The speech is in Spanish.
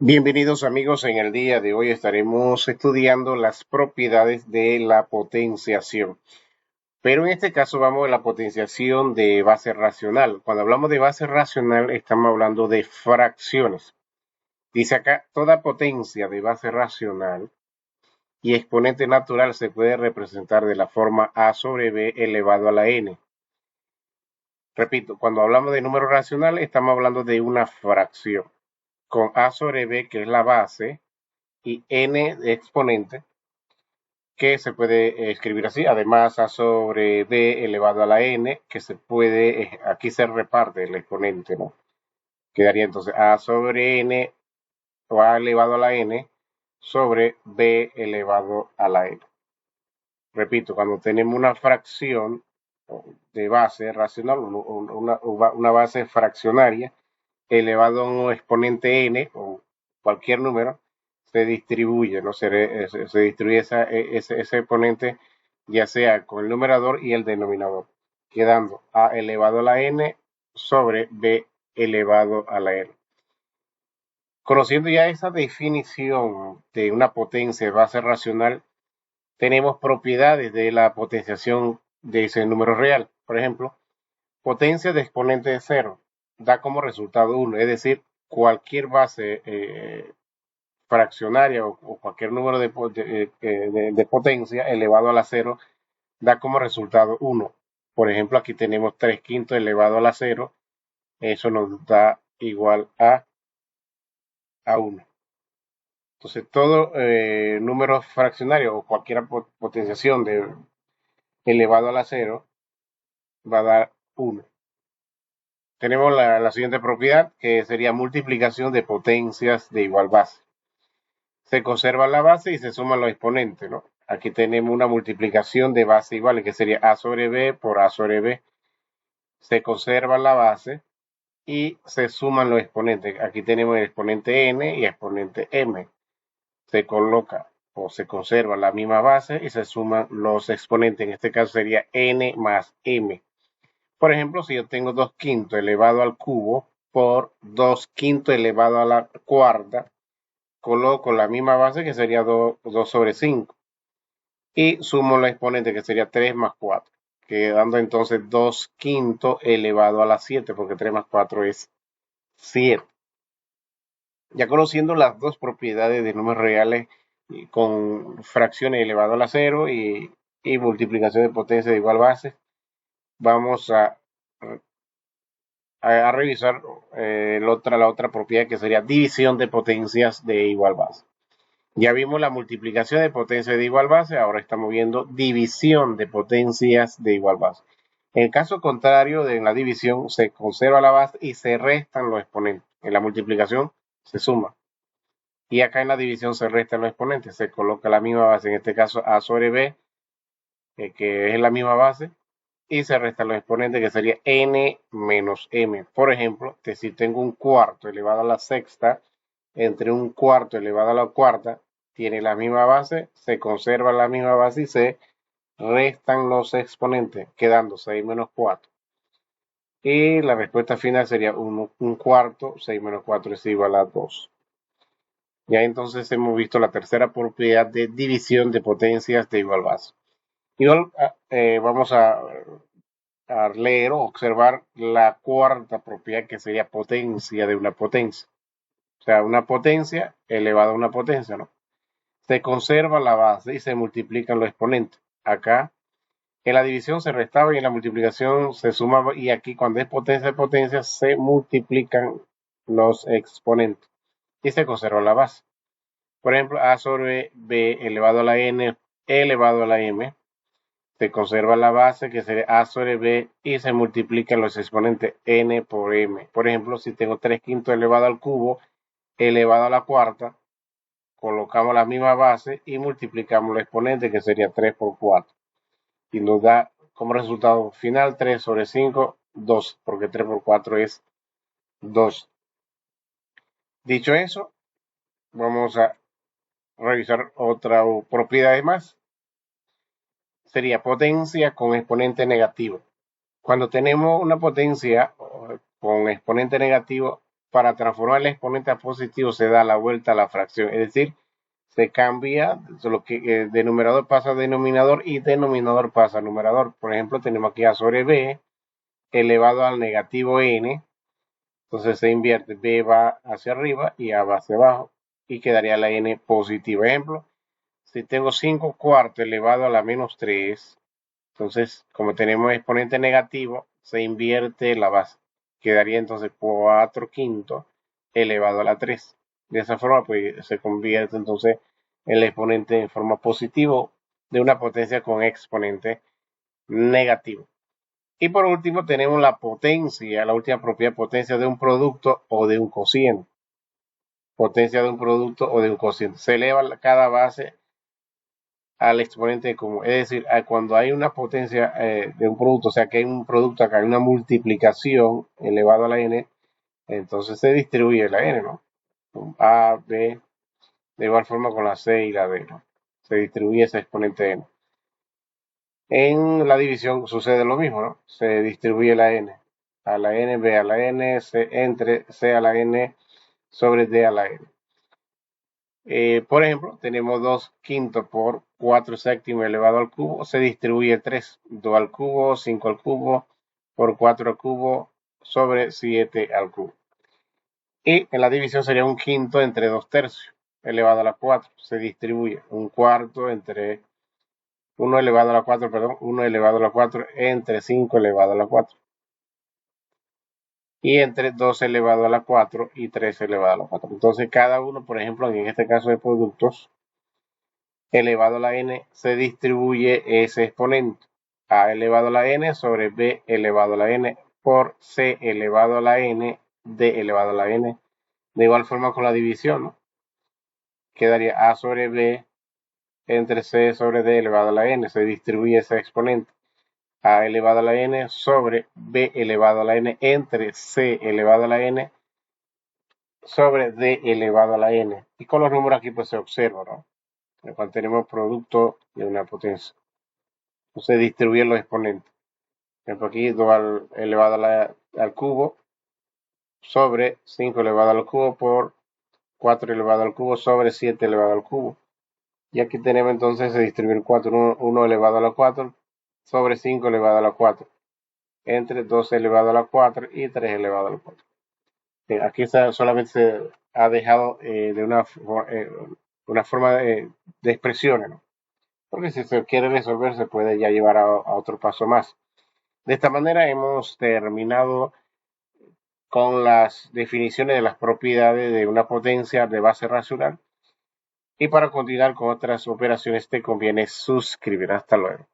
Bienvenidos amigos, en el día de hoy estaremos estudiando las propiedades de la potenciación. Pero en este caso vamos a la potenciación de base racional. Cuando hablamos de base racional estamos hablando de fracciones. Dice acá, toda potencia de base racional y exponente natural se puede representar de la forma a sobre b elevado a la n. Repito, cuando hablamos de números racionales estamos hablando de una fracción con a sobre b, que es la base, y n de exponente, que se puede escribir así. Además, a sobre b elevado a la n, que se puede, aquí se reparte el exponente, ¿no? Quedaría entonces a sobre n o a elevado a la n sobre b elevado a la n. Repito, cuando tenemos una fracción de base racional, una base fraccionaria elevado a un exponente n o cualquier número, se distribuye, ¿no? Se distribuye ese exponente ya sea con el numerador y el denominador, quedando a elevado a la n sobre b elevado a la n. Conociendo ya esa definición de una potencia de base racional, tenemos propiedades de la potenciación de ese número real. Por ejemplo, potencia de exponente de cero da como resultado 1, es decir, cualquier base fraccionaria o cualquier número de potencia elevado a la cero da como resultado 1. Por ejemplo, aquí tenemos 3 quintos elevado a la cero, eso nos da igual a 1. Entonces, todo número fraccionario o cualquier potenciación elevado a la cero va a dar 1. Tenemos la siguiente propiedad, que sería multiplicación de potencias de igual base. Se conserva la base y se suman los exponentes, ¿no? Aquí tenemos una multiplicación de base igual, que sería a sobre b por a sobre b. Se conserva la base y se suman los exponentes. Aquí tenemos el exponente n y el exponente m. Se coloca o se conserva la misma base y se suman los exponentes. En este caso sería n más m. Por ejemplo, si yo tengo 2 quintos elevado al cubo por 2 quintos elevado a la cuarta, coloco la misma base, que sería 2 sobre 5, y sumo la exponente, que sería 3 más 4, quedando entonces 2 quintos elevado a la 7, porque 3 más 4 es 7. Ya conociendo las dos propiedades de números reales con fracciones elevado a la 0 y multiplicación de potencia de igual base, vamos a revisar la otra propiedad, que sería división de potencias de igual base. Ya vimos la multiplicación de potencias de igual base, ahora estamos viendo división de potencias de igual base. En el caso contrario de la división, se conserva la base y se restan los exponentes. En la multiplicación se suma. Y acá en la división se restan los exponentes. Se coloca la misma base, en este caso a sobre b, que es la misma base, y se restan los exponentes, que sería n menos m. Por ejemplo, si tengo un cuarto elevado a la sexta entre un cuarto elevado a la cuarta, tiene la misma base, se conserva la misma base y se restan los exponentes, quedando 6 menos 4. Y la respuesta final sería un cuarto, 6 menos 4 es igual a 2. Ya entonces hemos visto la tercera propiedad de división de potencias de igual base. Y vamos a leer o observar la cuarta propiedad, que sería potencia de una potencia. O sea, una potencia elevada a una potencia, ¿no? Se conserva la base y se multiplican los exponentes. Acá en la división se restaba y en la multiplicación se sumaba, y aquí cuando es potencia de potencia se multiplican los exponentes y se conserva la base. Por ejemplo, a sobre b elevado a la n elevado a la m, se conserva la base, que sería a sobre b, y se multiplican los exponentes n por m. Por ejemplo, si tengo 3 quintos elevado al cubo elevado a la cuarta, colocamos la misma base y multiplicamos los exponentes, que sería 3 por 4. Y nos da como resultado final 3 sobre 5, 2, porque 3 por 4 es 2. Dicho eso, vamos a revisar otra propiedad más. Sería potencia con exponente negativo. Cuando tenemos una potencia con exponente negativo, para transformar el exponente a positivo se da la vuelta a la fracción, es decir, se cambia lo que de numerador pasa a denominador y denominador pasa a numerador. Por ejemplo, tenemos aquí a sobre b elevado al negativo n, entonces se invierte, b va hacia arriba y a va hacia abajo y quedaría la n positiva. Ejemplo, si tengo 5 cuartos elevado a la menos 3, entonces como tenemos exponente negativo, se invierte la base. Quedaría entonces 4 quintos elevado a la 3. De esa forma, pues se convierte entonces el exponente en forma positivo de una potencia con exponente negativo. Y por último tenemos la potencia, la última propiedad, potencia de un producto o de un cociente. Potencia de un producto o de un cociente. Se eleva cada base al exponente común. Es decir, cuando hay una potencia de un producto, o sea que hay un producto acá, hay una multiplicación elevado a la n, entonces se distribuye la n, ¿no? A, B, de igual forma con la C y la D, ¿no? Se distribuye ese exponente n. En la división sucede lo mismo, ¿no? Se distribuye la n. A la n, B a la n, C entre C a la n sobre D a la n. Por ejemplo, tenemos 2 quintos por 4 séptimos elevado al cubo, se distribuye 3, 2 al cubo, 5 al cubo, por 4 al cubo, sobre 7 al cubo. Y en la división sería un quinto entre 2 tercios elevado a la 4, se distribuye un cuarto entre 1 elevado a la 4, perdón, 1 elevado a la 4 entre 5 elevado a la 4. Y entre 2 elevado a la 4 y 3 elevado a la 4. Entonces cada uno, por ejemplo, en este caso de productos, elevado a la n, se distribuye ese exponente. A elevado a la n sobre b elevado a la n por c elevado a la n d elevado a la n. De igual forma con la división, ¿no? Quedaría a sobre b entre c sobre d elevado a la n. Se distribuye ese exponente. A elevado a la n sobre b elevado a la n entre c elevado a la n sobre d elevado a la n. Y con los números aquí pues se observa, ¿no? Cuando tenemos producto de una potencia. Se distribuyen los exponentes. Por ejemplo, aquí 2 elevado al cubo sobre 5 elevado al cubo por 4 elevado al cubo sobre 7 elevado al cubo. Y aquí tenemos entonces se distribuye 4, 1 elevado a la 4 sobre 5 elevado a la 4 entre 2 elevado a la 4 y 3 elevado a la 4. Aquí solamente se ha dejado de una forma de expresiones, ¿no? Porque si se quiere resolver se puede ya llevar a otro paso más. De esta manera hemos terminado con las definiciones de las propiedades de una potencia de base racional. Y para continuar con otras operaciones te conviene suscribir. Hasta luego.